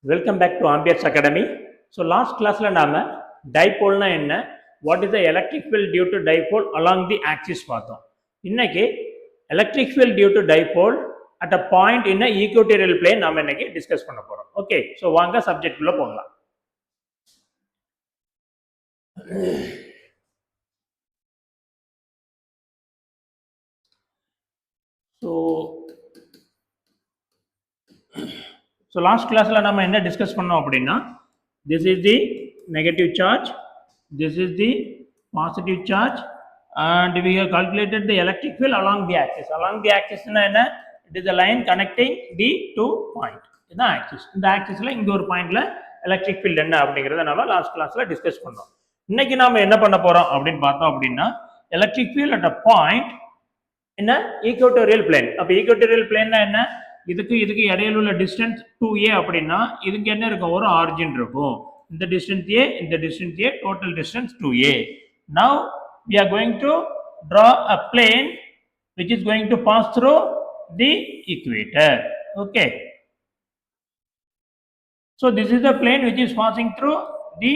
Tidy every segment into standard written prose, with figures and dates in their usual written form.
Welcome back to Ambience Academy. So last classல நாம டைபோல்னா என்ன, what is the electric field due to dipole along the axis பார்த்தோம். இன்னைக்கு electric field due to dipole at a point in a equatorial plane நாம இன்னைக்கு discuss பண்ண போறோம். Okay, so வாங்க subject உள்ள போகலாம். ஸோ லாஸ்ட் கிளாஸில் நம்ம என்ன டிஸ்கஸ் பண்ணோம் அப்படின்னா, this is the negative charge, this is the positive charge, and we have calculated the electric field along the axis. Along the axis னா என்ன? It is a line connecting the two point. இதுதான் axis. இந்த ஆக்சிஸ்ல இங்க ஒரு பாயிண்ட்ல electric field என்ன அப்படிங்கறத நம்ம லாஸ்ட் கிளாஸ்ல டிஸ்கஸ் பண்ணோம். இன்னைக்கு நாம என்ன பண்ண போறோம் அப்படின்னு பார்த்தோம் அப்படின்னா, electric field at a point in a equatorial plane. அப்ப equatorial plane என்ன? இதுக்கு இடையில உள்ள டிஸ்டன்ஸ் 2a அப்படின்னா இதுக்கு என்ன இருக்கும்? ஒரு ஆரிஜின் இருக்கும். இந்த டிஸ்டன்ஸ் a, இந்த distance a, total distance 2a. Now we are going to draw a plane which is going to pass through the equator. Okay. So this is the plane which is passing through the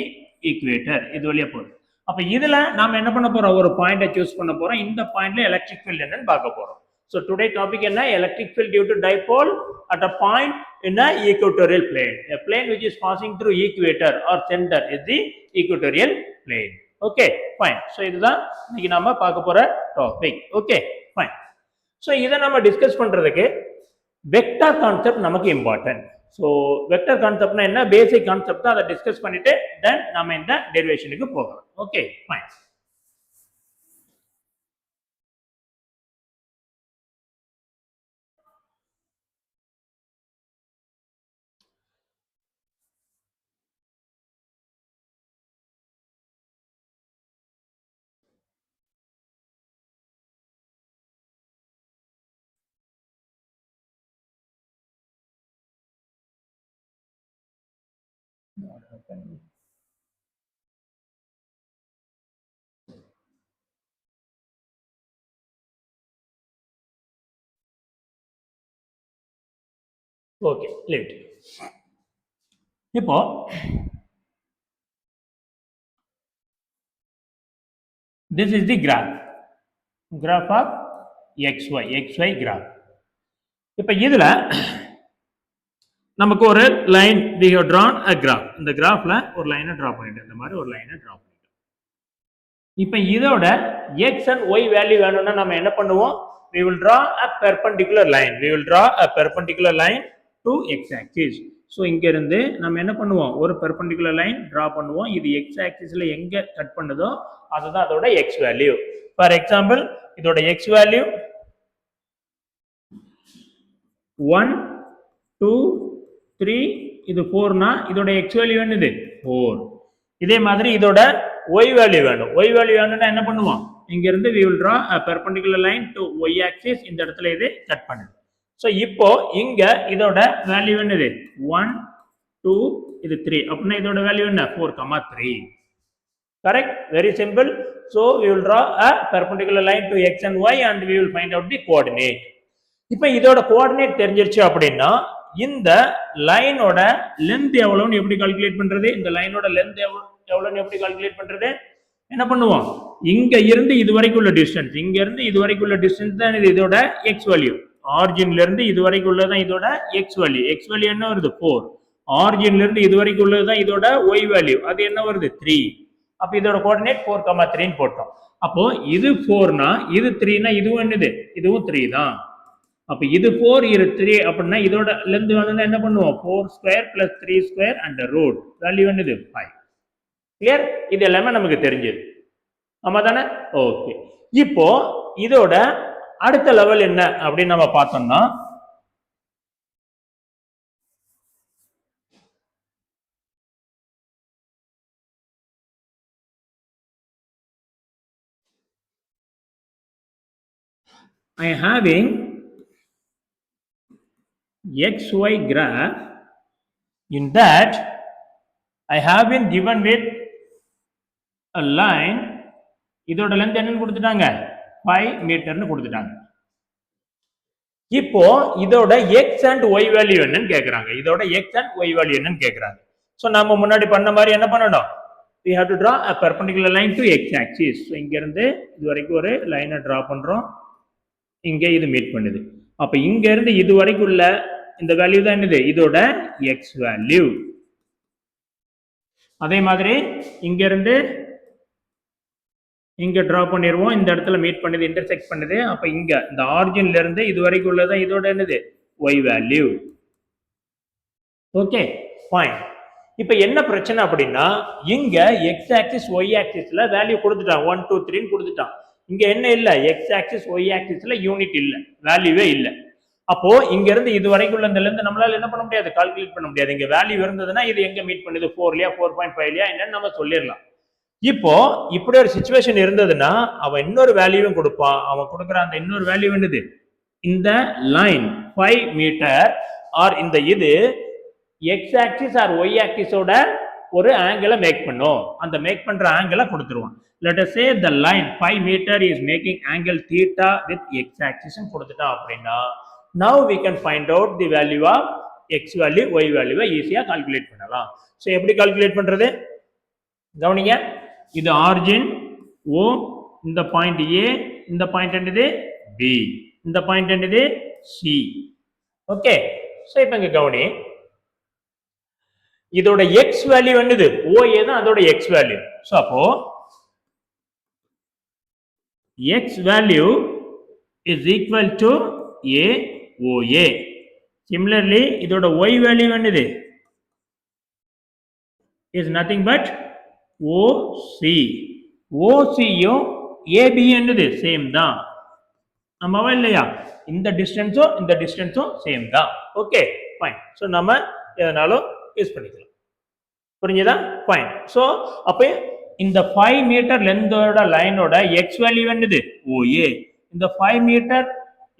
equator. இது வழியா போகுது. அப்ப இதுல நாம என்ன பண்ண போறோம்? ஒரு பாயிண்ட சூஸ் பண்ண போறோம். இந்த பாயிண்ட்ல எலக்ட்ரிக் ஃபீல்ட் என்னன்னு பார்க்க போறோம். So today topic என்ன? Electric field due to dipole at a point in a equatorial plane. A plane which is passing through equator or center is the equatorial plane. Okay, fine. So இதுதான் இன்னைக்கு நாம பார்க்க போற topic. Okay, fine. So இதை நம்ம discuss பண்றதுக்கு vector concept நமக்கு important. So vector கான்செப்ட்னா என்ன? பேசிக் கான்செப்ட் அதை டிஸ்கஸ் பண்ணிட்டு தென் நம்ம இந்த டெரிவேஷனுக்கு போகலாம். Okay, fine. Okay, leave it. இப்போ this is the graph of xy graph. இப்போ இதுல நமக்கு ஒரு line we have drawn a graph. இந்த கிராஃப்ல ஒரு லைனை டிரா பண்ணிட்டேன். இந்த மாதிரி ஒரு லைனை டிரா பண்ணிட்டேன். இப்போ இதோட x and y வேல்யூ வேணும்னா நம்ம என்ன பண்ணுவோம்? we will draw a perpendicular line to x axis. So இங்க இருந்து நம்ம என்ன பண்ணுவோம்? ஒரு பெர்பெண்டிகுலர் லைன் டிரா பண்ணுவோம். இது x ஆக்சிஸ்ல எங்க கட் பண்ணுதோ அதுதான் அதோட x வேல்யூ. ஃபார் எக்ஸாம்பிள் இதோட x வேல்யூ 1 2 3, இது 4னா இதோட x வேல்யூ என்னது? 4. இதே மாதிரி இதோட y வேல்யூ வேணும். y வேல்யூ வேணும்னா என்ன பண்ணுவோம்? இங்க இருந்து we will draw a perpendicular line to y axis. இந்த இடத்துல இது கட் பண்ணுது. ஸோ இப்போ இங்க இதோட வேல்யூ என்னது? 1 2, இது 3. அப்படின்னா இதோட வேல்யூ என்ன? 4, 3. Correct? Very simple. So we will draw a perpendicular line to x and y and we will find out the coordinate. இப்போ இதோட கோஆர்டினேட் தெரிஞ்சிருச்சு அப்படின்னா இந்த லைனோட லென்த் எவ்வளவுன்னு எப்படி கால்குலேட் பண்றது? இந்த லைனோட லென்த் எவ்வளவுன்னு எப்படி கால்குலேட் பண்றது? என்ன பண்ணுவோம்? இங்க இருந்து இது வரைக்கும் உள்ள டிஸ்டன்ஸ், இங்க இருந்து இது வரைக்கும் உள்ள டிஸ்டன்ஸ் தான் இதோட எக்ஸ் வேல்யூ. ஆரிஜின்ல இருந்து இது வரைக்கும் உள்ளதான் இதோட எக்ஸ் வேல்யூ. எக்ஸ் வேல்யூ என்ன வருது? 4. ஆரிஜின்ல இருந்து இது வரைக்கும் உள்ளதுதான் இதோட ஒய் வேல்யூ. அது என்ன வருது? 3. அப்ப இதோட கோஆர்டினேட் 4,3 போட்டோம். அப்போ இது 4னா இது 3னா இதுவும் என்னது? இதுவும் 3 தான். அப்ப இது 4 இது 3 அப்படின்னா இதோட லென்த் வேணும்னா என்ன பண்ணுவோம்? 4² + 3² அண்ட் ரூட் வேல்யூ என்னது? 5. கிளியர்? இது எல்லாமே நமக்கு தெரிஞ்சது. ஆமா தானே? ஓகே. இப்போ இதோட அடுத்த லெவல் என்ன அப்படின்னு நம்ம பார்த்தோம்னா, I am having XY graph. In that I have been given with a line. இதோட லென்த் என்னன்னு கொடுத்துட்டாங்க? 5 மீட்டர்னு கொடுத்துட்டாங்க. இப்போ இதோட எக்ஸ் அண்ட் ஒய் வேல்யூ என்னன்னு கேக்குறாங்க. இதோட எக்ஸ் அண்ட் ஒய் வேல்யூ என்னன்னு கேக்குறாங்க. சோ நம்ம முன்னாடி பண்ண மாதிரி என்ன பண்ணணும்? we have to draw a perpendicular line to x axis. so இங்க இருந்து இது வரைக்கும் ஒரு லைனை டிரா பண்றோம். இங்க இது மீட் பண்ணுது. அப்ப இங்க இருந்து இது வரைக்கும் உள்ள இந்த வேல்யூ தான் என்னது? இதோட x வேல்யூ. அதே மாதிரி இங்க இருந்து இங்க டிரா பண்ணிடுவோம். இந்த இடத்துல மீட் பண்ணுது, இன்டர்செக்ட் பண்ணுது. அப்ப இங்க இந்த ஆரிஜின்ல இருந்து இது வரைக்கும் உள்ளதான் இதோட என்னது? y value. Okay fine. இப்ப என்ன பிரச்சனை அப்படின்னா இங்க x ஆக்சிஸ் y ஆக்சிஸ்ல வேல்யூ கொடுத்துட்டான், 1 2 3 கொடுத்துட்டான். இங்க என்ன இல்ல? x ஆக்சிஸ் y ஆக்சிஸ்ல யூனிட் இல்ல, வேல்யூவே இல்ல. அப்போ இங்க இருந்து இது வரைக்கும் உள்ள இருந்து நம்மளால என்ன பண்ண முடியாது? கால்குலேட் பண்ண முடியாது. இங்க வேல்யூ இருந்ததுன்னா இது எங்க மீட் பண்ணுது? 4லயா 4.5லயா என்னன்னு நம்ம சொல்லிடலாம். இப்போ இப்படி ஒரு சிச்சுவேஷன் இருந்ததுன்னா அவன் இன்னொரு வேல்யூவும் கொடுப்பான். அவன் கொடுக்குற அந்த இன்னொரு வேல்யூ என்னது? இந்த லைன் 5 மீட்டர் ஆர் இந்த இது எக்ஸ் ஆக்சிஸ் ஆர் ஒய் ஆக்சிஸோட ஒரு ஆங்கிளை மேக் பண்ணும். அந்த மேக் பண்ற ஆங்கிளை கொடுத்துருவான். let us say the line 5 meter is making angle theta with x axis ன்னு கொடுத்துட்டான் அப்படின்னா now we can find out the value of x value y value ஈஸியா கால்குலேட் பண்ணலாம். சோ எப்படி கால்குலேட் பண்றது? கவனிங்க. இது ஆரிஜின் O, இந்த பாயிண்ட் A, இந்த பாயிண்ட் என்னது? B, இந்த பாயிண்ட் என்னது? C. ஓகே சோ இப்போ இங்க கவனி. இதோட x வேல்யூ என்னது? OA தான் அதோட x வேல்யூ. சோ அப்போ x value is equal to AOA. Similarly, இதோட y value என்னது? is nothing but OC. OC யும் AB என்னது? சேம் தான். நம்ம இல்லையா? இந்த டிஸ்டன்ஸும் சேம் தான். Okay fine. ஸோ நம்ம எதனாலும் யூஸ் பண்ணிக்கலாம். புரிஞ்சுதா? ஃபைன். ஸோ அப்போ இந்த 5 மீட்டர் லென்த்தோட லைனோட எக்ஸ் வேல்யூ என்னது? OA. இந்த 5 மீட்டர்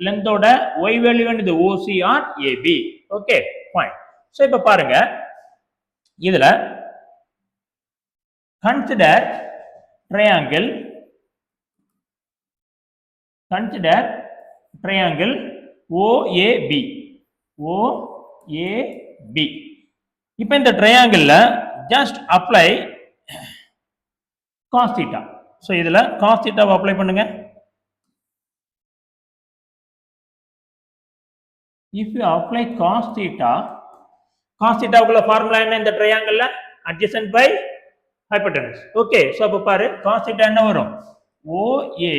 லென்த்தோட ஒய் வேல்யூ என்னது? OC or AB. Okay fine. So இப்போ பாருங்க, இதுல consider triangle OAB. இப்போ இந்த ட்ரையாங்கிள்ல just apply cos theta. So இதுல cos theta அப்ளை பண்ணுங்க. if you apply cos theta உள்ள ஃபார்முலா என்ன? இந்த ட்ரையாங்கிள்ல adjacent by hypotenuse. Okay so அப்ப பாரு cos theta என்ன வரும்? OA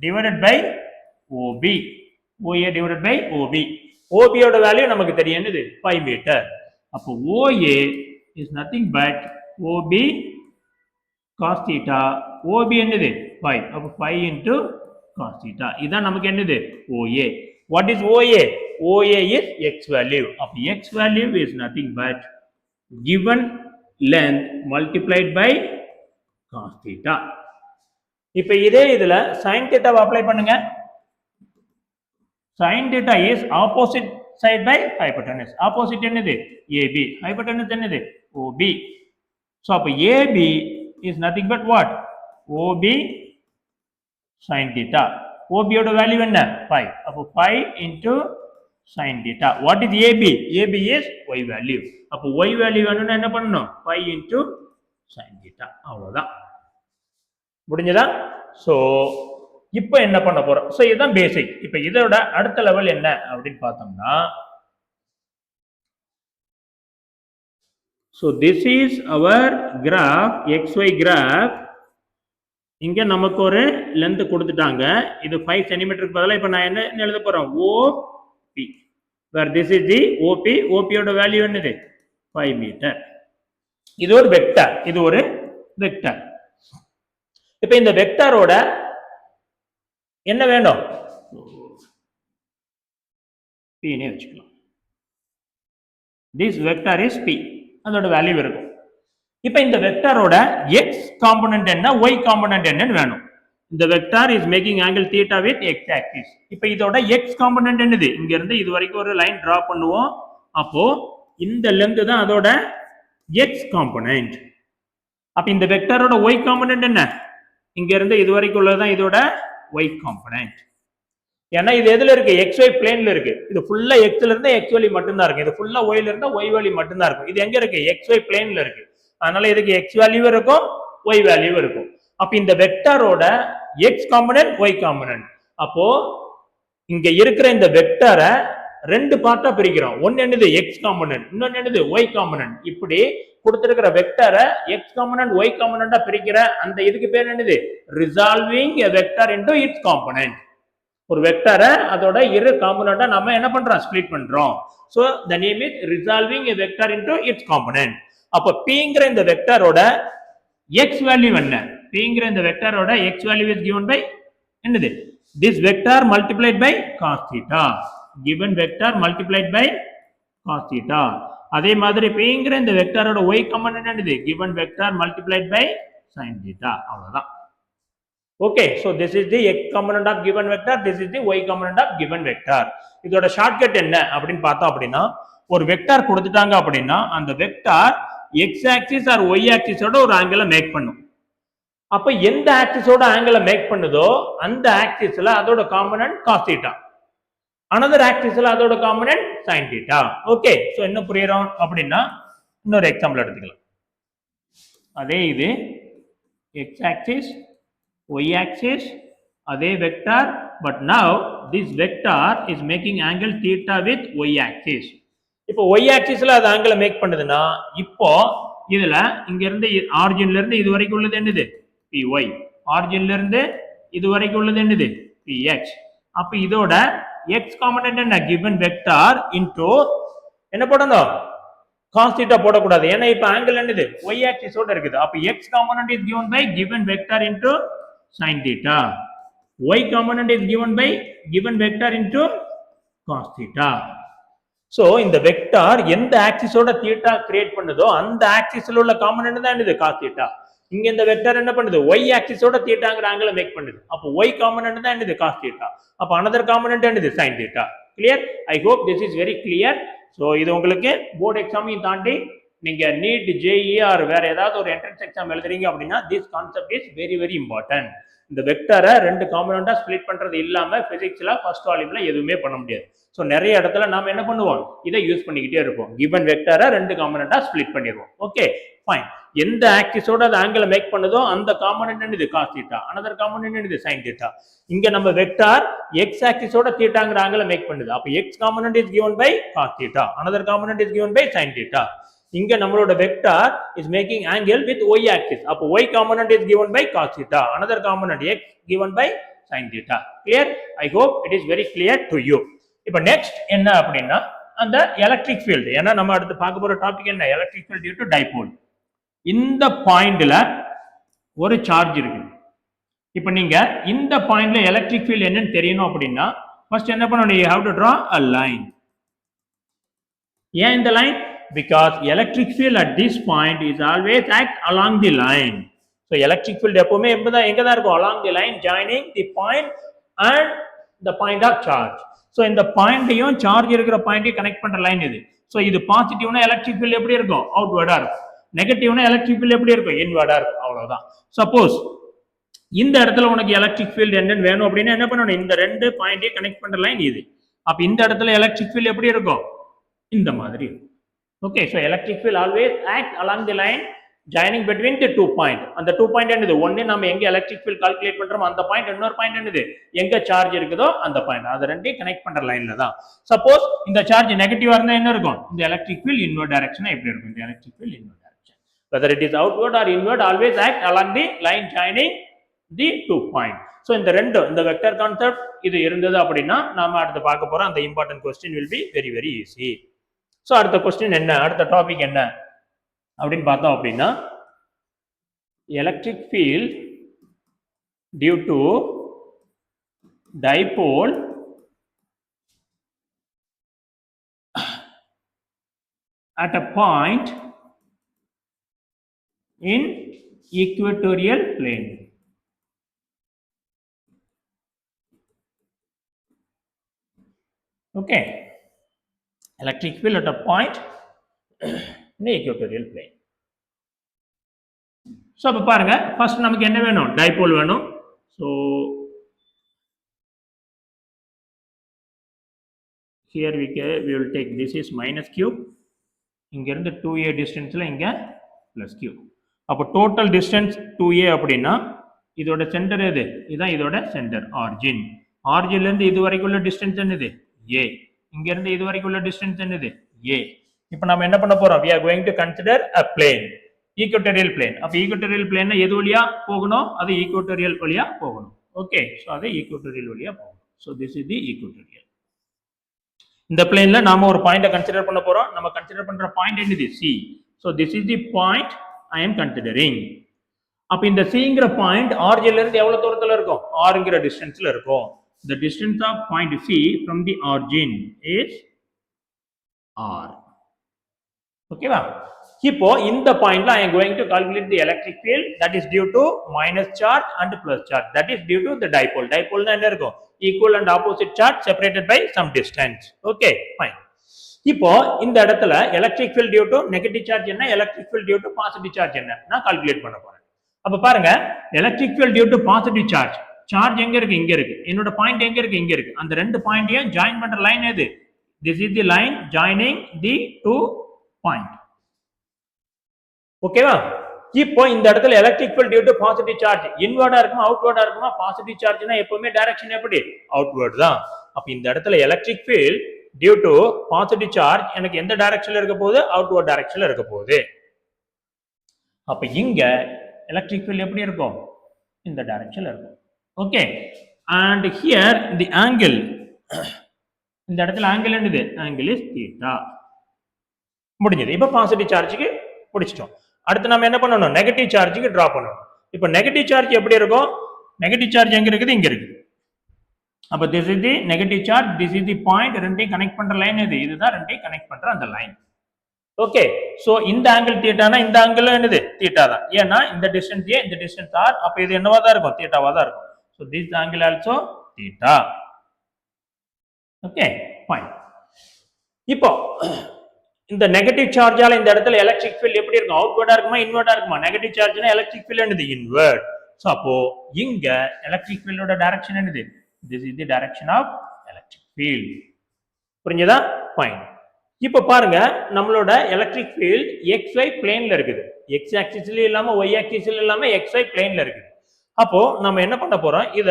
divided by OB. OB யோட வேல்யூ நமக்கு தெரியும் என்னது? 5 மீட்டர். அப்போ OA is nothing but OB cos theta. OB என்னது? 5. அப்போ 5 into cos theta. இதான் நமக்கு என்னது? OA. What is OA? OA is x value. அப்போ x value is nothing but given length multiplied by cos theta. இப்போ இதே இதுல sin theta அப்ளை பண்ணுங்க. sin theta is opposite side by hypotenuse. Opposite என்னது? AB. Hypotenuse என்னது? OB. So அப்ப AB is nothing but what? OB sin theta. OB யோட value என்ன? 5. அப்போ 5 into sin theta. What is AB? AB is y value. அப்போ y value வேணும்னா என்ன பண்ணணும்? 5 into sin theta. அவ்வளவுதான். முடிஞ்சதா? சோ இப்போ என்ன பண்ண போறோம்? சோ இதுதான் பேசிக். இப்போ இதோட அடுத்த லெவல் என்ன அப்படின்னு பார்த்தோம்னா, so this is our graph, xy graph. இங்க நமக்கு ஒரு லென்த் கொடுத்துட்டாங்க. இது 5 சென்டிமீட்டருக்கு பதிலா இப்போ நான் என்ன எழுத போறேன்? OP. where this is the OP. OP யோட வேல்யூ என்னது? 5 மீட்டர். இது ஒரு வெக்டர். இப்போ இந்த வெக்டரோட என்ன வேணும்? P னே வச்சுக்கலாம். this vector is P. அதோட வேல்யூ இருக்கும். இப்போ இந்த வெக்டரோட x காம்போனன்ட் என்ன, y காம்போனன்ட் என்னன்னு வேணும். இந்த vector is making angle theta with x axis. இப்போ இதோட x காம்போனன்ட் என்னது? இங்க இருந்து இது வரைக்கும் ஒரு லைன் டிரா பண்ணுவோம். அப்போ இந்த லென்த் தான் அதோட x காம்போனன்ட். அப்ப இந்த வெக்டரோட y காம்போனன்ட் என்ன? இங்க இருந்து இது வரைக்கும் உள்ளது தான் இதோட y காம்போனன்ட். ஏன்னா இது எதுல இருக்கு, XY பிளேன்ல இருக்கு. இது ஃபுல்லா Xல இருந்தா X வேல்யூ மட்டும் தான் இருக்கு. இது ஃபுல்லா Yல இருந்தா Y வேல்யூ மட்டும் தான் இருக்கும். இது எங்க இருக்கு, XY பிளேன்ல இருக்கு. அதனால இதுக்கு X வேல்யூ இருக்கும், Y வேல்யூ இருக்கும். அப்ப இந்த வெக்டாரோட X காம்பனன்ட் Y காம்பனன்ட். அப்போ இங்க இருக்கிற இந்த வெக்டாரை ரெண்டு பார்ட்டா பிரிக்கிறோம். ஒன்னு என்னது X காம்பனன்ட், இன்னொன்னு என்னது Y காம்பனன்ட். இப்படி கொடுத்திருக்கிற வெக்டாரை X காம்பனன்ட் Y காம்பனன்ட்டா பிரிக்கிற அந்த இதுக்கு பேர் என்னது, resolving a vector into its component. ஒரு வெக்டாரை அதோட இரு காம்பனன்ட்டா நம்ம என்ன பண்றோம், ஸ்ப்ளிட் பண்றோம். So the name is resolving a vector into its component. அப்ப Pங்கிற இந்த வெக்டாரோட X வேல்யூ என்ன, Pங்கிற இந்த வெக்டாரோட X value is given by என்னது, this vector multiplied by cos theta. given vector multiplied by cos theta. அதே மாதிரி Pங்கிற இந்த வெக்டாரோட Y காம்பனன்ட் என்னது, given vector multiplied by sin theta. அவ்வளவுதான். Okay, so this is the X component of given vector, this is the Y component of given vector. இதோட shortcut என்ன அப்படின்னு பார்த்தோம் அப்படின்னா, ஒரு வெக்டார் கொடுத்துட்டாங்க அப்படின்னா அந்த vector X axis or Y ஆக்சிஸோட ஒரு ஆங்கிளை மேக் பண்ணும். அப்ப எந்த ஆக்சிஸோட ஆங்கிளை மேக் பண்ணுதோ அந்த ஆக்சிஸ்ல அதோட காம்பனன்ட் cos theta, another ஆக்சிஸ்ல அதோட component sin theta. Okay, so என்ன புரியுறோம் அப்படின்னா இன்னொரு எக்ஸாம்பிள் எடுத்துக்கலாம். அதே இது X ஆக்சிஸ் Y axis அதே vector, but now this vector is making angle theta with Y axis. இப்போ Y axisல அது ஆங்கிளை மேக் பண்ணுதுன்னா இப்போ இதுல இங்க இருந்து ஆரிஜின்ல இருந்து இது வரைக்கும் உள்ளது என்னது, PY. ஆரிஜின்ல இருந்து இது வரைக்கும் உள்ளது என்னது, PX. அப்ப இதோட X காம்பனன்ட் என்ன, given vector into என்ன போடணும், cos theta போடக்கூடாது. ஏன்னா இப்ப ஆங்கிள் என்னது, Y axis ஓட இருக்குது. அப்ப X component is given by given vector into sin theta. Y component is given by given vector into cos theta. So இந்த வெக்டார் எந்த ஆக்சிஸோட தீட்டா கிரியேட் பண்ணுதோ அந்த ஆக்சிஸ்ல உள்ள காம்பனன்ட் தான் என்னது, cos theta. இங்க இந்த வெக்டார் என்ன பண்ணுது, Y ஆக்சிஸோட தீட்டாங்கற ஆங்கிளை மேக் பண்ணுது. அப்போ Y காம்பனன்ட் தான் என்னது, cos theta. அப்ப another காம்பனன்ட் என்னது, sin theta. clear? I hope this is very clear. So இது உங்களுக்கு போர்டு எக்ஸாமையும் தாண்டி நீங்க நீட் JEE ஆர் வேற ஏதாவது ஒரு என்ட்ரன்ஸ் எக்ஸாம் எழுதுறீங்க அப்படின்னா this concept is very very important. இந்த வெக்டரை ரெண்டு காம்பனண்டா ஸ்ப்ளிட் பண்றது இல்லாம பிசிக்ஸ்ல ஃபர்ஸ்ட் வால்யூம்ல எதுவுமே பண்ண முடியாது. ஸோ நிறைய இடத்துல நாம என்ன பண்ணுவோம், இதை யூஸ் பண்ணிக்கிட்டே இருப்போம். கிவன் வெக்டரை ரெண்டு காம்பனண்டா ஸ்ப்ளிட் பண்ணிடுவோம். Okay fine. எந்த ஆக்சிஸோட அது ஆங்கிளை மேக் பண்ணுதோ அந்த காம்பனன்ட் என்னது, cos theta. அனதர் காம்பனன்ட் என்னது, sin theta. இங்க நம்ம வெக்டார் x ஆக்சிஸோட தீட்டாங்கற ஆங்கிளை மேக் பண்ணுது. அப்ப x component is given by cos theta, another component is given by sin theta. இங்க நம்மளோட vector is making angle with y axis. அப்ப y component is given by cos theta, another component x given by sin theta. clear? I hope it is very clear to you. இப்ப next என்ன அப்படின்னா அந்த electric field. ஏன்னா நம்ம அடுத்து பார்க்க போற டாபிக் என்ன, electric field due to dipole. இந்த பாயிண்ட்ல ஒரு சார்ஜ் இருக்கு. இப்ப நீங்க இந்த பாயிண்ட்ல எலக்ட்ரிக் ஃபீல்ட் என்னன்னு தெரியணும் அப்படின்னா ஃபர்ஸ்ட் என்ன பண்ணணும், you have to draw a line. ஏன் இந்த line, because electric field at this point is always act along the line. So electric field எப்பவுமே எங்க தான் இருக்கும், along the line joining the point and the point of charge. So இந்த பாயிண்டையும் charge இருக்கிற பாயிண்டையும் connect பண்ற line இது. So இது பாசிட்டிவ்னா electric field எப்படி இருக்கும், அவுட்வர்டா இருக்கும். நெகட்டிவ்னா எலக்ட்ரிக் ஃபீல்ட் எப்படி இருக்கும், இன்வர்டா இருக்கும். அவ்வளவுதான். சப்போஸ் இந்த இடத்துல உனக்கு எலக்ட்ரிக் ஃபீல்ட் என்னன்னு வேணும் அப்படின்னா என்ன பண்ணணும், இந்த ரெண்டு பாயிண்டையும் கனெக்ட் பண்ற லைன் இது. அப்ப இந்த இடத்துல எலக்ட்ரிக் ஃபீல்ட் எப்படி இருக்கும், இந்த மாதிரி இருக்கும். Okay, so electric field always act along the line joining between the 2 point. அந்த 2 point என்னது, ஒண்ணு நம்ம எங்க எலக்ட்ரிக் ஃபீல்ட் கால்குலேட் பண்றோம் அந்த பாயிண்ட், இன்னொரு பாயிண்ட் என்னது எங்க சார்ஜ் இருக்குதோ அந்த பாயிண்ட். அது ரெண்டையும் கனெக்ட் பண்ற லைன்ல தான். சப்போஸ் இந்த சார்ஜ் நெகட்டிவா இருந்தா என்ன இருக்கும், இந்த எலக்ட்ரிக் ஃபீல்ட் இன்வர்ட் டைரக்ஷனா எப்படி இருக்கும், இந்த electric field inward direction. whether it is outward or inward always act along the line joining the 2 point. So இந்த ரெண்டு, இந்த வெக்டர் கான்செப்ட் இது இருந்தது அப்படின்னா நாம அடுத்து பார்க்க போற அந்த important question will be very very easy. So அடுத்த கொஸ்டின் என்ன, அடுத்த டாபிக் என்ன அப்படின்னு பார்த்தோம் அப்படின்னா electric field due to dipole at a point in equatorial plane. Okay, electric field at a point in the equatorial plane. So அப்ப பாருங்க, first நமக்கு என்ன வேணும், டைபோல் வேணும். So here we will take this is minus q, இங்க இருந்து 2a டிஸ்டன்ஸ்ல இங்க plus q. அப்போ டோட்டல் டிஸ்டன்ஸ் 2a அப்படின்னா இதோட சென்டர் எது? இதான் இதோட சென்டர் ஆரிஜின். ஆரிஜின்ல இருந்து இது வரைக்கும் உள்ள டிஸ்டன்ஸ் என்னது? a. இங்க இருந்து இது வரைக்கும் உள்ள டிஸ்டன்ஸ் என்னது? a. இப்போ நாம என்ன பண்ண போறோம்? we are going to consider a plane, equatorial plane. அப்ப equatorial plane எது வழியா போகணும்? அது equatorial வழியா போகணும். ஓகே, சோ அது equatorial வழியா போகணும். so this is the equatorial. இந்த பிளேன்ல நாம ஒரு பாயிண்ட கன்சிடர் பண்ண போறோம். நம்ம கன்சிடர் பண்ற பாயிண்ட் என்னது? c. so this is the point I am considering. அப்ப இந்த cங்கிற பாயிண்ட் ஆரிஜின்ல இருந்து எவ்வளவு தூரத்துல இருக்கும்? rங்கிற டிஸ்டன்ஸ்ல இருக்கும். the distance of point c from the origin is r. ஓகேவா? இப்போ இந்த பாயிண்ட்ல I am going to calculate the electric field that is due to minus charge and plus charge, that is due to the dipole. dipole னா என்ன இருக்கும்? equal and opposite charge separated by some distance. okay fine. இப்போ இந்த இடத்துல electric field due to negative charge என்ன, electric field due to positive charge என்ன நான் calculate பண்ண போறேன். அப்ப பாருங்க, electric field due to positive charge, charge எங்க இருக்கு? இங்க இருக்கு. என்னோட பாயிண்ட் எங்க இருக்கு? இங்க இருக்கு. அந்த ரெண்டு பாயிண்டையும் ஜாயின் பண்ற லைன் எது? this is the line joining the two point. ஓகேவா? இப்போ இந்த இடத்துல electric field due to positive charge இன்வர்டா இருக்குமா அவுட்வர்டா இருக்குமா? பாசிட்டிவ் சார்ஜ்னா எப்பவுமே டைரக்ஷன் எப்படி? அவுட்வர்ட் தான். அப்ப இந்த இடத்துல electric field due to positive charge எனக்கு எந்த டைரக்ஷன்ல இருக்க போகுது? அவுட்வர்ட் டைரக்ஷன்ல இருக்க போகுது. அப்ப இங்க எலக்ட்ரிக் ஃபீல்ட் எப்படி இருக்கும்? இந்த டைரக்ஷன்ல இருக்கும். Okay, and here the angle, இந்த இடத்துல ஆங்கிள் என்னது? Angle is theta. முடிஞ்சது. இப்ப பாசிட்டிவ் சார்ஜுக்கு முடிச்சிட்டோம். அடுத்து நம்ம என்ன பண்ணணும்? நெகட்டிவ் சார்ஜுக்கு டிரா பண்ணணும். இப்போ நெகட்டிவ் சார்ஜ் எப்படி இருக்கும்? நெகட்டிவ் சார்ஜ் எங்க இருக்குது? இங்க இருக்கு. அப்ப this is the negative charge, this is the point. ரெண்டையும் கனெக்ட் பண்ற லைன் எது? இதுதான் ரெண்டையும் கனெக்ட் பண்ற அந்த லைன். ஓகே, சோ இந்த ஆங்கிள் தீட்டானா இந்த ஆங்கிள் என்னது? தீட்டா தான். ஏன்னா இந்த டிஸ்டன்ஸ் a, இந்த டிஸ்டன்ஸ் r, அப்ப இது என்னவா தான் இருக்கும்? தீட்டாவா தான் இருக்கும். So this angle also theta. Okay fine. இப்போ இந்த நெகட்டிவ் சார்ஜால இந்த இடத்துல எலக்ட்ரிக் ஃபீல்ட் எப்படி இருக்கும்? அவுட்வர்டா இருக்குமா இன்வர்டா இருக்குமா? நெகட்டிவ் சார்ஜ்னா எலக்ட்ரிக் ஃபீல்ட் என்னது? இன்வர்ட். சோ அப்போ இங்க எலக்ட்ரிக் ஃபீல்டோட டைரக்ஷன் என்னது? this is the direction of electric field. புரிஞ்சதா? ஃபைன். இப்போ பாருங்க, நம்மளோட எலக்ட்ரிக் ஃபீல்ட் xy பிளேன்ல இருக்குது. x ஆக்சிஸ்ல இல்லாம y ஆக்சிஸ்ல இல்லாம xy பிளேன்ல இருக்குது. அப்போ நம்ம என்ன பண்ண போறோம்? இத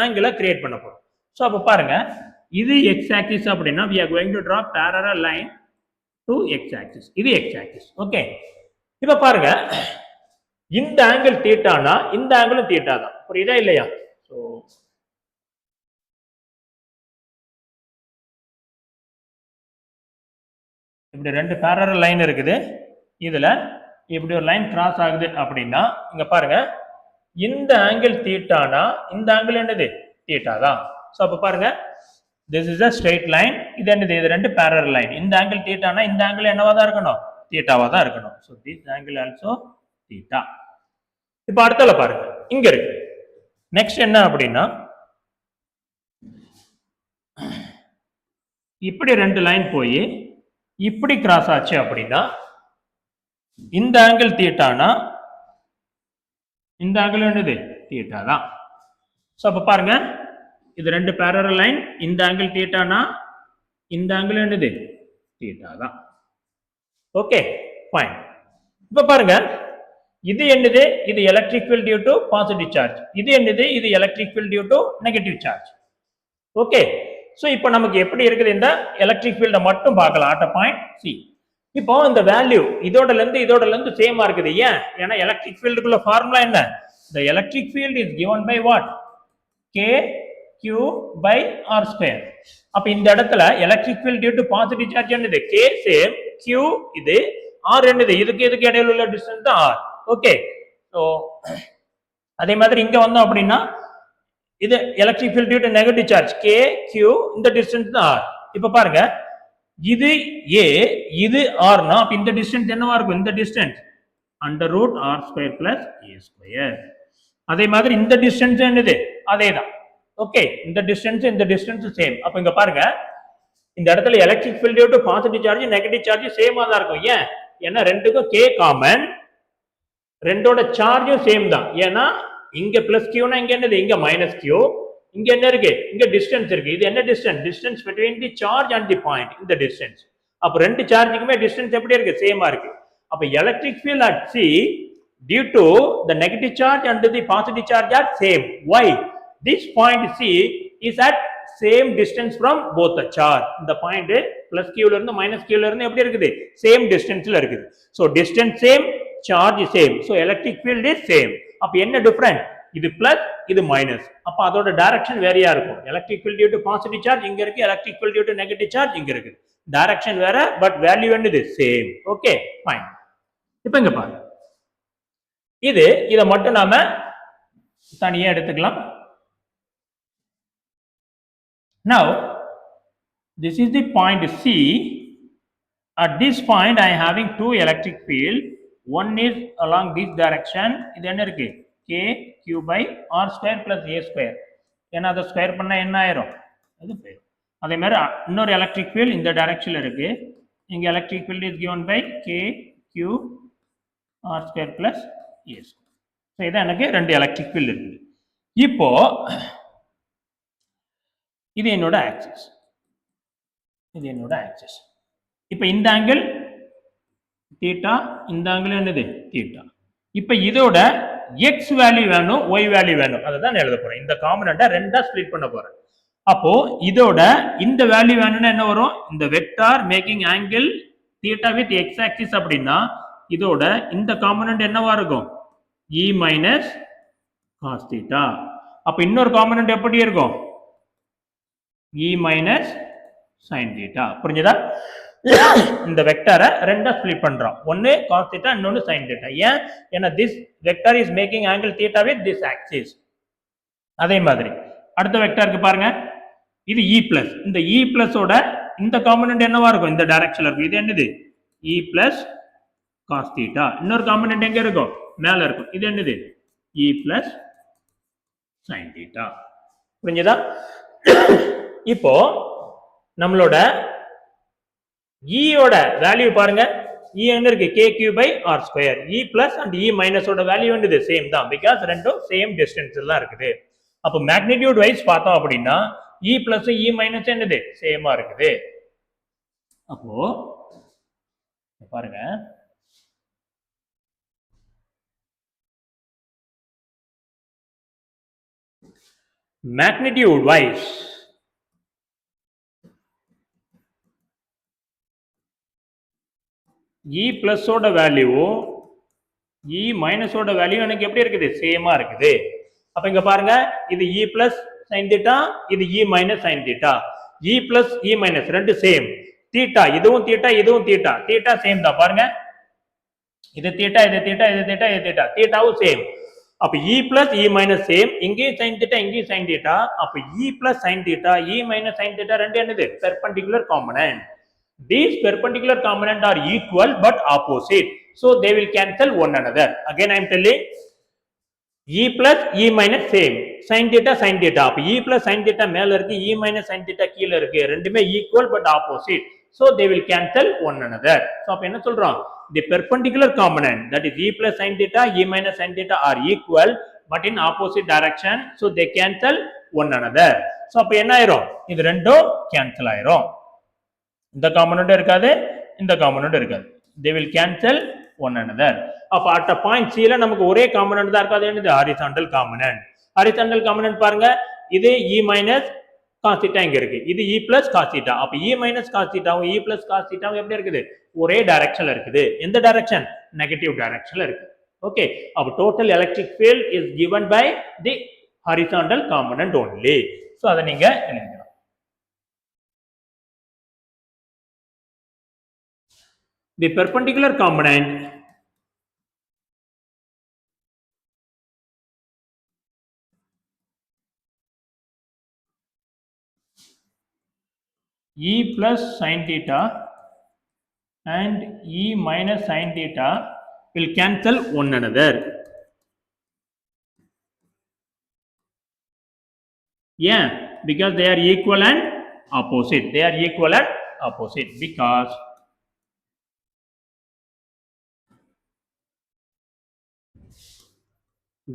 ஆங்கிளை கிரியேட் பண்ண போறோம். சோ அப்ப பாருங்க, இது x ஆக்சிஸ் அப்படினா we are going to draw parallel line to x axis. இது x axis. ஓகே, இப்ப பாருங்க, இந்த ஆங்கிள் தீட்டானா இந்த ஆங்கிளும் தீட்டா தான். புரியுதா இல்லையா? சோ இப்படி ரெண்டு parallel லைன் இருக்குது. இதுல இப்படி ஒரு லைன் கிராஸ் ஆகுது அப்படின்னா இங்க பாருங்க, இந்த ஆங்கிள் தீட்டானா இந்த ஆங்கிள் என்னது? தீட்டா தான். சோ அப்ப பாருங்க, this is a straight line. இது என்னது? இது ரெண்டு parallel line. இந்த ஆங்கிள் தீட்டானா இந்த ஆங்கிள் என்னவா தான் இருக்கணும்? தீட்டாவா தான் இருக்கணும். so this angle also theta. இப்போ அடுத்தல பாருங்க, இங்க இருக்கு. நெக்ஸ்ட் என்ன அப்படின்னா, இப்படி ரெண்டு லைன் போய் இப்படி கிராஸ் ஆச்சு அப்படின்னா இந்த ஆங்கிள் தீட்டானா இந்த ஆங்கிள் என்னது? தீட்டா தான். சோ அப்ப பாருங்க, இது ரெண்டு parallel லைன். இந்த ஆங்கிள் தீட்டானா இந்த ஆங்கிள் என்னது? தீட்டா தான். Okay fine. இப்ப பாருங்க, இது என்னது? இது electric field due to positive charge. இது என்னது? இது electric field due to negative charge. Okay, so இப்போ நமக்கு எப்படி இருக்குது? இந்த எலக்ட்ரிக் ஃபீல்ட மட்டும் பார்க்கலாம் அட் a point C. இப்போ இந்த வேல்யூ இதோட லெந்த் சேமா இருக்குது. ஏன்? ஏன்னா எலக்ட்ரிக் ஃபீல்டுக்குள்ள ஃபார்முலா என்ன? the electric field is given by what? k q by r square. அப்ப இந்த இடத்துல electric field due to positive charge என்னது? k சேம், q இது, r என்னது? இதுக்கு இடையில உள்ள டிஸ்டன்ஸ் தான் r. ஓகே, சோ அதே மாதிரி இங்க வந்தோம் அப்படின்னா இது electric field due to negative charge k q, இந்த டிஸ்டன்ஸ் தான் r. இப்ப பாருங்க, இது a, இது r னா அப்ப இந்த டிஸ்டன்ஸ் என்னவா இருக்கும்? இந்த distance under root r square plus a square. அதே மாதிரி இந்த டிஸ்டன்ஸ் என்னது? அதேதான். ஓகே, இந்த டிஸ்டன்ஸ் சேம். அப்ப இங்க பாருங்க, இந்த இடத்துல electric field due to positive charge negative charge சேமா தான் இருக்கும். ஏன்? ஏன்னா ரெண்டுக்கும் k காமன், ரெண்டோட சார்ஜும் சேம் தான். ஏன்னா இங்க பிளஸ் q னா இங்க என்னது? இங்க மைனஸ் q. இங்க என்ன இருக்கு? இங்க டிஸ்டன்ஸ் இருக்கு. இது என்ன distance? Distance between the charge and the point. இந்த டிஸ்டன்ஸ். அப்ப ரெண்டு சார்ஜுக்குமே டிஸ்டன்ஸ் எப்படி இருக்கு? சேமா இருக்கு. அப்ப electric field at C due to the negative charge and the positive charge are same. Why? This point C is at same distance from both the charge. இந்த point plus கியூல இருந்து மைனஸ் கியூல இருந்து எப்படி இருக்குது? சேம் டிஸ்டன்ஸ்ல இருக்குது. So distance same, charge same. So electric field is same. அப்ப என்ன டிஃபரன்ஸ்? இது பிளஸ், இது மைனஸ். அப்ப அதோட டைரக்ஷன் வேறையா இருக்கும். Electric field due to positive charge இங்க இருக்கு, electric field due to negative charge இங்க இருக்கு. டைரக்ஷன் வேற, பட் வேல்யூ என்னது? சேம். Okay, fine. இப்போ இங்க பாருங்க, இத மட்டும் நாம தனியா எடுத்துக்கலாம். Now this is the point C. At this point I am having two electric field. One is along this direction. இது என்ன இருக்கு? K Q by R square plus A square. ஏன்னா அதை ஸ்கொயர் பண்ணா என்ன ஆயிரும்? அது போயிடும். அதே மாதிரி இன்னொரு எலக்ட்ரிக் ஃபீல்ட் இந்த டைரக்ஷன்ல இருக்கு. இங்க electric field is given by K Q R square plus A square. So இதான் எனக்கு ரெண்டு எலக்ட்ரிக் ஃபீல்ட் இருக்குது. இப்போ இது என்னோட ஆக்சிஸ், இது என்னோட ஆக்சிஸ். இப்போ இந்த ஆங்கிள் தீட்டா, இந்த ஆங்கிள் என்னது? தீட்டா. இப்போ இதோட எக்ஸ் வேல்யூ வேணும், ஒய் வேல்யூ வேணும். அதை தான் எழுத போறேன். இந்த காம்பனண்ட்டை ரெண்டா ஸ்ப்ளிட் பண்ண போறேன். அப்போ இதோட இந்த வேல்யூ வேணும்னா என்ன வரும்? இந்த vector making angle theta with x axis அப்படின்னா இதோட இந்த காம்பனண்ட் என்னவா இருக்கும்? E minus cos theta. அப்ப இன்னொரு காம்பனண்ட் எப்படி இருக்கும்? E minus sine theta. புரிஞ்சுதா? இந்த வெக்டாரை ரெண்டா ஸ்ப்ளிட் பண்றோம். ஒன்னு காஸ் தீட்டா, இன்னொன்னு சைன் தீட்டா. ஏன்? ஏன்னா this vector is making angle theta with this axis. அதே மாதிரி அடுத்த வெக்டாருக்கு பாருங்க, இது E பிளஸ். இந்த E பிளஸோட இந்த காம்பனண்ட் என்னவா இருக்கும்? இந்த டைரக்ஷன்ல இருக்கும். இது என்னது? E plus cos theta. இன்னொரு காம்பனண்ட் எங்க இருக்கும்? மேல இருக்கும். இது என்னது? E plus sine theta. புரிஞ்சுதா? இப்போ நம்மளோட ஈயோட வேல்யூ பாருங்க. E என்ன இருக்கு? KQ by R square. E plus and E minus ஓட வேல்யூ என்னது? சேம் தான். பிகாஸ் ரெண்டும் சேம் டிஸ்டன்ஸ்ல தான் இருக்குது. அப்போ மேக்னிடியூட் வைஸ் பார்த்தோம் அப்படின்னா E plus E minus என்னது? சேமா இருக்குது. அப்போ பாருங்க, magnitude wise E plus ஓட வேல்யூ E minus ஓட வேல்யூ எனக்கு எப்படி இருக்குது? சேமா இருக்குது. அப்ப இங்க பாருங்க, இது E plus sin theta, இது E minus sin theta. E plus E minus ரெண்டு சேம். தீட்டா இதுவும் தீட்டா, இதுவும் தீட்டா. தீட்டா சேம் தான். பாருங்க, இது தீட்டா, இது தீட்டா, இது தீட்டா, இது தீட்டா. தீட்டாவும் சேம். அப்ப E plus E minus same. இங்கேயும் sin theta, இங்கேயும் sin theta. அப்ப E plus sin theta, E minus sin theta ரெண்டு என்னது? perpendicular component. These perpendicular component are equal but opposite. So they will cancel one another. Again I am telling, E plus E minus same. Sin theta sin theta. அப்ப E plus sin theta மேல இருக்கு, E minus sin theta கீழ இருக்கு. ரெண்டுமே equal but opposite. So they will cancel one another. So அப்ப என்ன சொல்றோம்? The perpendicular component, that is E plus sin theta, E minus sin theta are equal but in opposite direction. So they cancel one another. So அப்ப என்ன ஆயிரும்? இது ரெண்டும் cancel ஆயிரும். இந்த காம்பனண்ட் இருக்காது, இந்த காம்பனண்ட் இருக்காது. They will cancel one another. அப்ப at a point C ல நமக்கு ஒரே காம்பனண்ட் தான் இருக்காது. என்னது? horizontal component. horizontal component பாருங்க, இது E minus cos theta இங்க இருக்கு, இது E plus cos theta. அப்ப E minus cos theta வும் E plus cos theta வும் எப்படி இருக்குது? ஒரே டைரக்ஷன்ல இருக்குது. எந்த டைரக்ஷன்? நெகட்டிவ் டைரக்ஷன்ல இருக்கு. ஓகே, அப்ப total electric field is given by the horizontal component only. So அத நீங்க எழுதிக்கலாம். The perpendicular component E plus sin theta and E minus sin theta will cancel one another. Yeah, because they are equal and opposite. They are equal and opposite because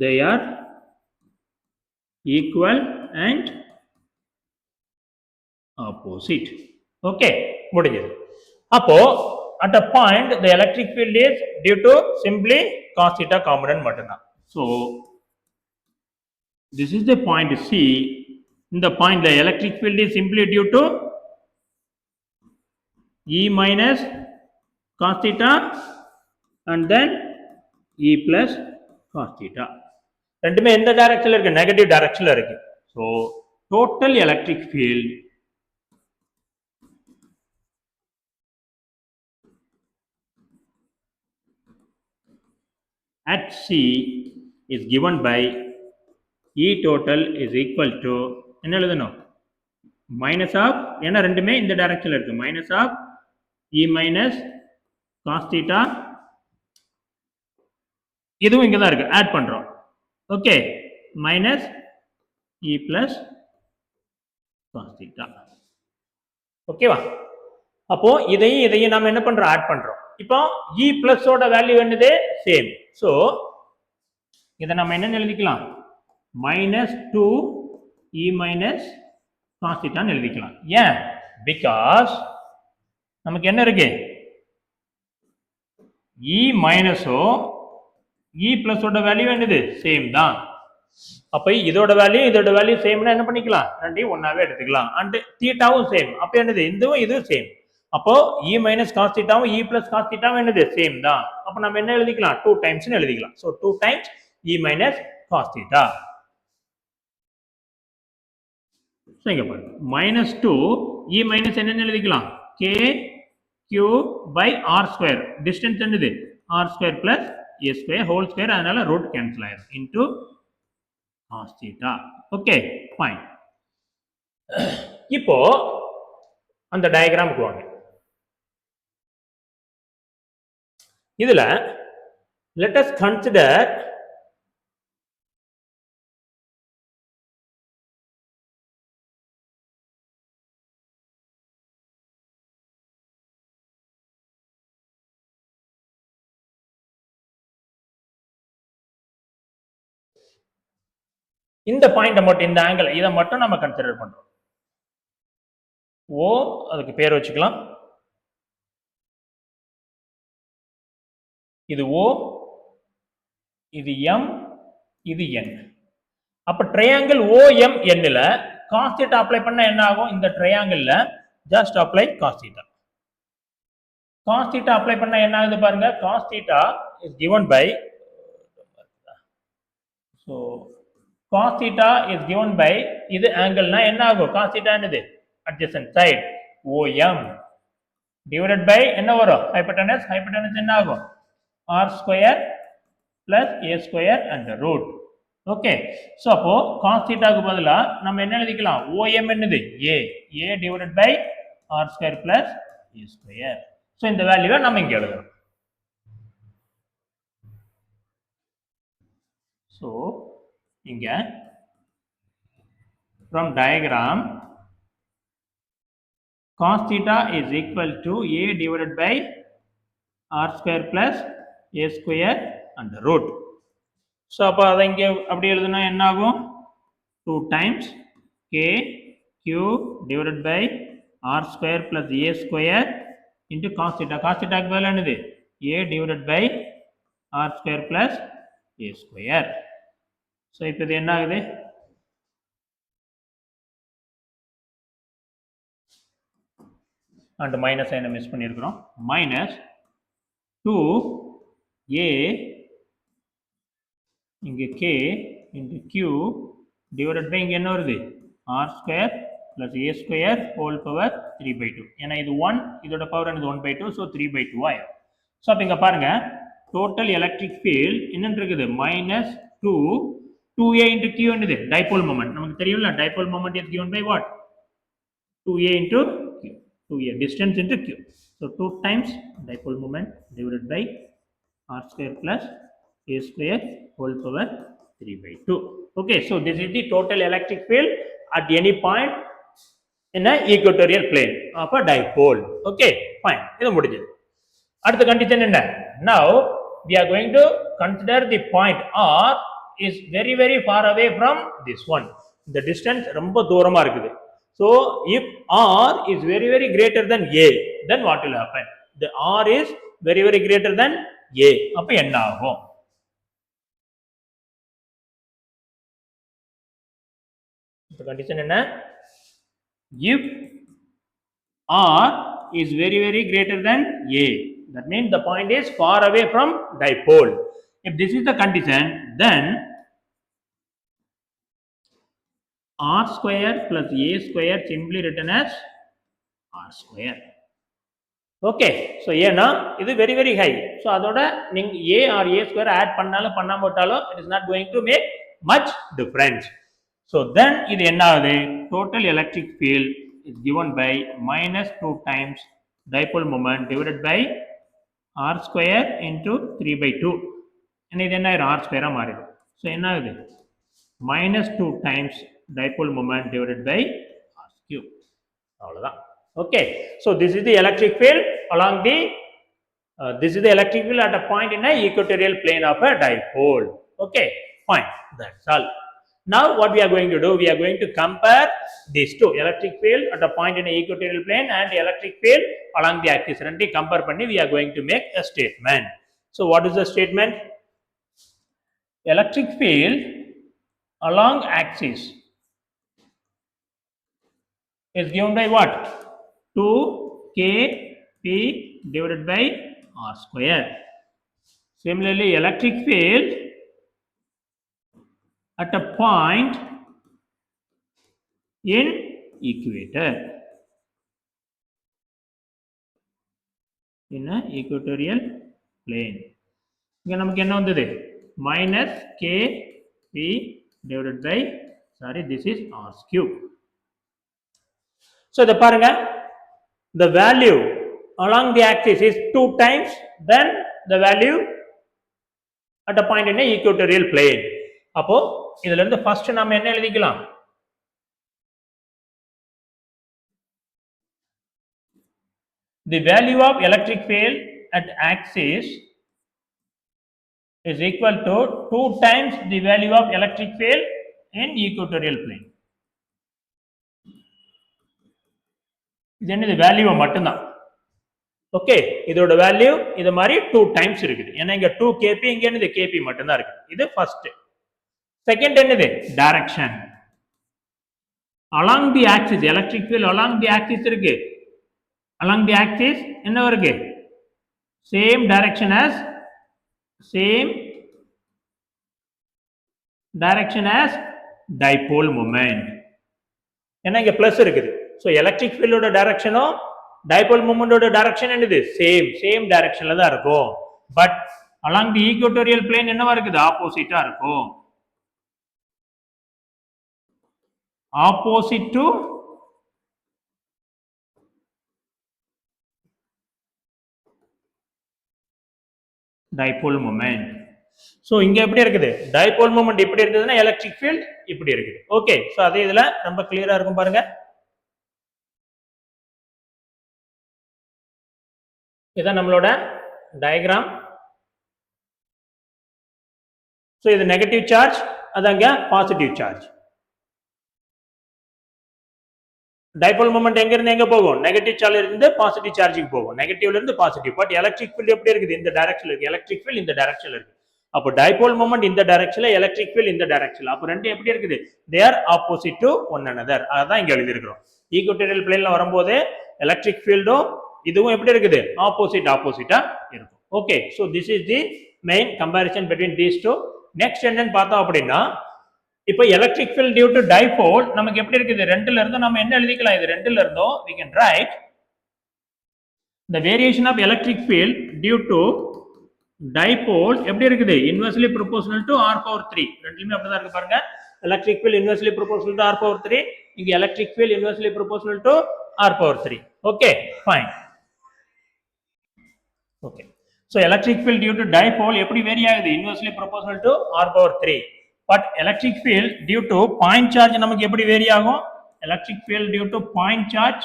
they are equal and opposite. Okay, முடிஞ்சது. அப்போ at a point the electric field is due to simply cos theta component மட்டும்தான். So this is the point C. In the point the electric field is simply due to E minus cos theta and then E plus cos theta. ரெண்டுமே எந்த டைரக்ஷன்ல இருக்கு? Negative டைரக்ஷன்ல இருக்கு. So total electric field at C is given by E total is equal to என்ன எழுதணும்? Minus of, ஏன்னா ரெண்டுமே இந்த டைரக்ஷன்ல இருக்கு, minus of E minus cos theta, இதுவும் இங்க தான் இருக்கு, ஆட் பண்றோம். Okay, minus E plus cos theta. ஓகேவா? அப்போ இதையும் நாம என்ன பண்றோம்? ஆட் பண்றோம். இப்போ E plus ஓட வேல்யூ என்னது? சேம். சோ இதை நம்ம என்ன எழுதிக்கலாம்? Minus 2 E minus cos theta எழுதிக்கலாம். ஏன்? பிகாஸ் நமக்கு என்ன இருக்கு? E மைனஸோ E பிளஸ் ஓட வேல்யூ என்னது? சேம் தான். அப்ப இதோட வேல்யூ சேம்னா என்ன பண்ணிக்கலாம்? ரெண்டையும் ஒன்னாவே எடுத்துக்கலாம். அண்ட் தீட்டாவும் சேம். அப்ப என்னது? இதுவும் சேம். அப்போ E மைனஸ் காஸ் தீட்டாவும் E பிளஸ் காஸ் தீட்டாவும் என்னது? சேம் தான். அப்ப நம்ம என்ன எழுதிக்கலாம்? 2 டைம்ஸ் எழுதிக்கலாம். So 2 times E minus cos theta. இங்க பாருங்க, மைனஸ் 2 E மைனஸ் என்னன்னு எழுதிக்கலாம்? K Q by R square. Distance என்னது? R square plus A square whole square, அதனால ரூட் கேன்சல் ஆயிடும், into cos theta. Okay, fine. இப்போ அந்த டயக்ராமுக்கு வாங்க. இதுல let us consider இந்த பாயிண்ட் மட்டும், இந்த ஆங்கிள் இதை மட்டும் நம்ம கன்சிடர் பண்றோம். ஓ, அதுக்கு பேர் வச்சுக்கலாம். இது O, இது M, இது N. அப்ப ட்ரையாங்கிள் OMN ல cos theta அப்ளை பண்ணா என்ன ஆகும்? இந்த ட்ரையாங்கிள்ல just apply cos theta. cos theta apply பண்ணா என்ன ஆகுது பாருங்க. cos theta is given by, so cos theta is given by, இது ஆங்கிள்னா என்ன ஆகும்? cos theta என்னது? adjacent side OM divided by என்ன வரும்? hypotenuse. hypotenuse என்ன ஆகும்? R square plus A square and root. Okay, so அப்போ cos theta க்கு பதிலா நம்ம என்ன எழுதிக்கலாம்? OM என்னது? A divided by R square plus A square. So இந்த வேல்யூவை நம்ம இங்க எழுதலாம். சோ இங்க from diagram cos theta is equal to A divided by R square plus A square and root. So அப்ப அதை இங்க அப்படி எழுதுனா என்ன ஆகும்? 2 times K Q divided by R square plus A square into cos theta. cos theta க்கு பதிலா என்னது? A divided by R square plus A square. So இப்போ இது என்ன ஆகுது? and மைனஸ் என்ன மிஸ் பண்ணியிருக்கிறோம்? மைனஸ் 2A இங்கே K into Q divided by இங்கே என்ன வருது? R square plus A square whole power 3/2. ஏன்னா இது 1, இதோட பவர் என்னது? 1/2, so 3/2 ஆயிடும். ஸோ அப்போ இங்கே பாருங்க, டோட்டல் எலக்ட்ரிக் ஃபீல்ட் என்னன்னு இருக்குது? மைனஸ் 2A into Q என்னது? Dipole moment. நமக்கு தெரியும்ல, dipole moment is given by what? 2A into Q. 2A distance into Q. So 2 times dipole moment divided by R square plus A square whole power 3/2. Okay, so this is the total electric field at any point in an equatorial plane of a dipole. Okay, fine. இது முடிஞ்சது. அடுத்த condition என்ன? Now we are going to consider the point R is very very far away from this one. The distance ரொம்ப தூரமா இருக்குது. So if R is very very greater than A, then what will happen? The R is very very greater than A. அப்ப என்ன ஆகும்? The condition என்ன? If R is very very greater than A, that means the point is far away from dipole. If this is the condition, then R square plus A square simply written as R square. Okay, so ஏன்னா இது very very high. So அதோட நீங்க A or A square add பண்ணாலும் பண்ணாம விட்டாலும் it is not going to make much difference. So then இது என்ன ஆகுது? Total electric field is given by minus 2 times dipole moment divided by R square into 3 by 2. And இது என்ன R square மாறிடும். So என்ன ஆகுது? Minus 2 times dipole moment divided by R cube. அவ்வளவுதான். Okay, so this is the electric field along the this is the electric field at a point in a equatorial plane of a dipole. Okay, fine, that's all. Now what we are going to do, we are going to compare these two, electric field at a point in a equatorial plane and electric field along the axis. ரெண்டு compare பண்ணி we are going to make a statement. So what is the statement? Electric field along axis is given by what? 2kp divided by R square. Similarly, electric field at a point in equator, in a equatorial plane. இங்க நமக்கு என்ன வந்தது? Minus kp divided by, sorry, this is R cube. So the பாருங்க, the value along the axis is 2 times then the value at a point in a equatorial plane. அப்போ இதுல இருந்து first நாம என்ன எழுதிக்கலாம்? The value of electric field at axis is equal to 2 times the value of electric field in equatorial plane. இது என்னது? Value மட்டும்தான். Okay, இதோட வேல்யூ இது மாதிரி 2 டைம்ஸ் இருக்குது. ஏன்னா இங்க 2 kp, இங்க என்னது? kp மட்டும்தான் இருக்கு. இது ஃபர்ஸ்ட். செகண்ட் என்னது? Direction. along the axis, electric field along the axis இருக்கு. along the axis என்ன இருக்கு? same direction as dipole moment. ஏன்னா இங்க பிளஸ் இருக்குது. ஸோ எலக்ட்ரிக் ஃபீல்டோட டைரக்ஷனும் டைபோல் மூமெண்டோட டைரக்ஷன் என்னது? சேம் டைரக்ஷன்ல தான் இருக்கும். But along the equatorial plane என்னவா இருக்குது? ஆப்போசிட்டா இருக்கும். Opposite to dipole moment. So இங்க எப்படி இருக்குது? டைபோல் மூமெண்ட் இப்படி இருக்குதுன்னா எலக்ட்ரிக் ஃபீல்ட் இப்படி இருக்குது. ஓகே, ஸோ அதே இதுல ரொம்ப கிளியரா இருக்கும் பாருங்க. இதான் நம்மளோட டயக்ராம். ஸோ இது நெகட்டிவ் சார்ஜ், அதாங்க பாசிட்டிவ் சார்ஜ். டைபோல் மூமெண்ட் எங்க இருந்து எங்க போகும்? நெகட்டிவ் சார்ஜ்ல இருந்து பாசிட்டிவ் சார்ஜுக்கு போகும். நெகட்டிவ்ல இருந்து பாசிட்டிவ். பட் எலக்ட்ரிக் ஃபீல்ட் எப்படி இருக்குது? இந்த டைரக்ஷன்ல இருக்கு. எலக்ட்ரிக் ஃபீல்ட் இந்த டைரக்ஷன்ல இருக்கு. அப்போ டைபோல் மூமெண்ட் இந்த டைரக்ஷன்ல, எலக்ட்ரிக் ஃபீல்ட் இந்த டைரக்ஷன்ல. அப்போ ரெண்டு எப்படி இருக்குது? They are opposite to one another. அதான் இங்க எழுதி இருக்கிறோம். ஈக்குவட்டோரியல் பிளேன்ல வரும்போது எலக்ட்ரிக் ஃபீல்டும் இதுவும் எப்படி இருக்குது? ஆப்போசிட்டா இருக்கும். Okay, so this is the main comparison between these two. Next என்னன்னு பார்த்தோம் அப்படின்னா, இப்போ electric field due to dipole நமக்கு எப்படி இருக்குது? ரெண்டுல இருந்து நம்ம என்ன எழுதிக்கலாம்? இது ரெண்டுல இருந்தோம் we can write the variation of electric field due to dipole எப்படி இருக்குது? inversely proportional to r power 3. ரெண்டுலயுமே அப்படிதான் இருக்கு பாருங்க. electric field inversely proportional to r power 3, இங்க electric field inversely proportional to r power 3. okay, fine. okay, so electric field due to dipole எப்படி vary ஆகுது? inversely proportional to r power 3. but electric field due to point charge நமக்கு எப்படி vary ஆகும்? electric field due to point charge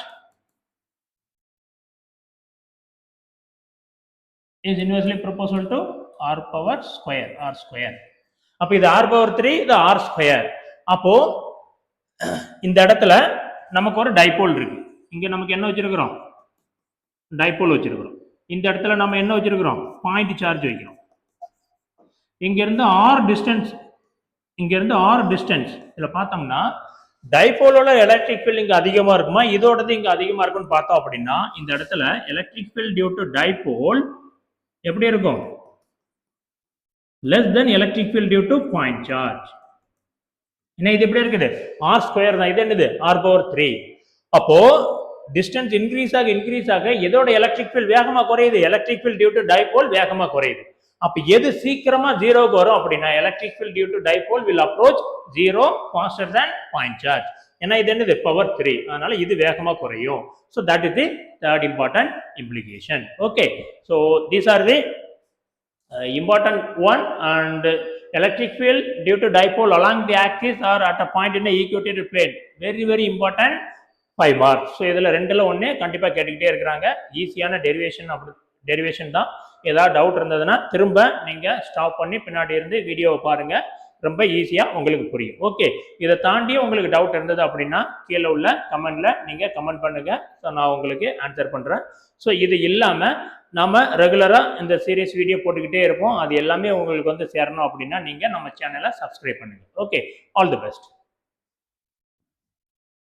is inversely proportional to r power square, r square. அப்ப இது r power 3, இது r square. அப்போ இந்த இடத்துல நமக்கு ஒரு டைபோல் இருக்கு. இங்க நமக்கு என்ன வச்சிருக்கிறோம்? டைபோல் வச்சிருக்கிறோம். இந்த இடத்துல நம்ம என்ன வச்சிருக்கிறோம்? பாயிண்ட் சார்ஜ் வைக்கிறோம். இங்க இருந்து r டிஸ்டன்ஸ், இங்க இருந்து r டிஸ்டன்ஸ் இதுல பார்த்தோம்னா டைபோலோட எலக்ட்ரிக் ஃபீல்ட் இங்க அதிகமா இருக்குமா, இதோடது இங்க அதிகமா இருக்கும்னு பார்த்தோம் அப்படின்னா இந்த இடத்துல electric field due to dipole எப்படி இருக்கும்? less than electric field due to point charge. என்ன இது எப்படி இருக்குது? r ஸ்கொயர் தான். இது என்னது? r power 3. அப்போ டிஸ்டன்ஸ் இன்க்ரீஸ் ஆக எதோட எலக்ட்ரிக் ஃபீல்ட் வேகமா குறையுது? Electric field due to dipole வேகமா குறையுது. அப்ப எது சீக்கிரமா ஜீரோக்கு வரும் அப்படின்னா electric field due to dipole will approach zero faster than point charge. ஏன்னா இது என்னது? பவர் 3. அதனால இது வேகமா குறையும். So that is the third important implication. Okay, so these are the important one. And electric field due to dipole along the axis or at a point in the equatorial plane, very important 5 marks. So இதில் ரெண்டில் ஒன்று கண்டிப்பாக கேட்டுக்கிட்டே இருக்கிறாங்க. ஈஸியான derivation தான். ஏதாவது doubt இருந்ததுன்னா திரும்ப நீங்கள் ஸ்டாப் பண்ணி பின்னாடி இருந்து வீடியோவை பாருங்கள், ரொம்ப ஈஸியாக உங்களுக்கு புரியும். ஓகே, இதை தாண்டி உங்களுக்கு டவுட் இருந்தது அப்படின்னா கீழே உள்ள கமெண்ட்ல நீங்கள் கமெண்ட் பண்ணுங்கள். ஸோ நான் உங்களுக்கு ஆன்சர் பண்ணுறேன். ஸோ இது இல்லாமல் நம்ம ரெகுலராக இந்த சீரியஸ் வீடியோ போட்டுக்கிட்டே இருப்போம். அது எல்லாமே உங்களுக்கு வந்து சேரணும் அப்படின்னா நீங்கள் நம்ம சேனலை சப்ஸ்கிரைப் பண்ணுங்கள். Okay, all the best.